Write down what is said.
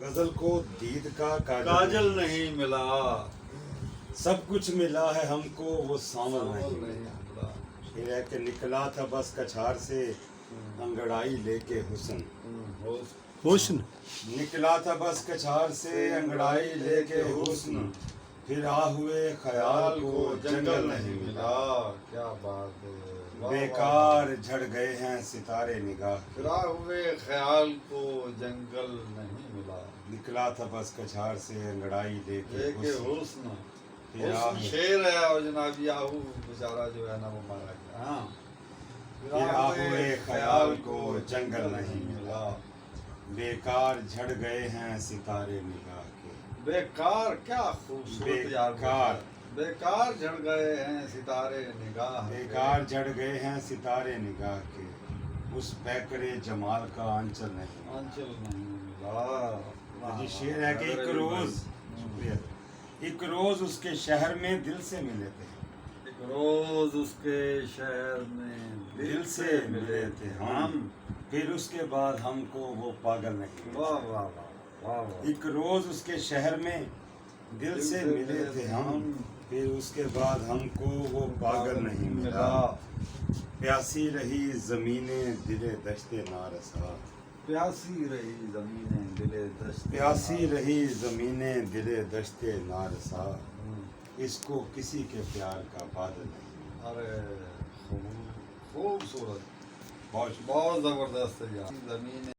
غزل کو دید کا کاجل نہیں ملا، سب کچھ ملا ہے ہم کو وہ سانول نہیں نہیں ملا۔ شعر ہے کہ نکلا تھا بس کچھار سے انگڑائی لے کے حسن، حسن نکلا تھا بس کچھار سے انگڑائی لے کے حسن، پھر آ ہوئے خیال کو جنگل نہیں ملا، کیا بات ہے، بیکار جھڑ گئے ہیں ستارے نگاہ کے۔ پھرا ہوئے خیال کو جنگل نہیں ملا، نکلا تھا بس کچھار سے انگڑائی لے کے لے کے حسن، حسن پھر آ حسن شیر ہے، اور جناب یاہو بیچارہ جو ہے نا وہ مارا گیا۔ ہاں، پھر آ ہوئے خیال کو جنگل نہیں ملا، بیکار جھڑ گئے ہیں ستارے نگاہ کے۔ بیکار، کیا خوبصورت یار، بیکار بیکار جھڑ گئے ہیں ستارے نگاہ کے۔ بیکار جھڑ گئے ہیں ستارے نگاہ کے، اس پیکرے جمال کا آنچل نہیں۔ آنچل نہیں ملا۔ یہ شعر ہے کہ ایک روز، شکریہ، ایک روز اس کے شہر میں دل سے ملے تھے، ایک روز اس کے شہر میں دل سے ملے تھے ہم، پھر اس کے بعد ہم کو وہ پاگل نہیں ملا۔ واہ واہ واہ واہ واہ۔ ایک روز اس کے شہر میں دل سے ملے تھے ہم، پھر اس کے بعد ہم کو وہ پاگل نہیں ملا۔ پیاسی رہی زمینیں دل دشت نارسا، پیاسی رہی زمینیں دل دشت، پیاسی رہی زمینیں دل دشت نارسا، اس کو کسی کے پیار کا بادل نہیں۔ ارے خوبصورت، بہت بہت زبردست ہے یار، زمینیں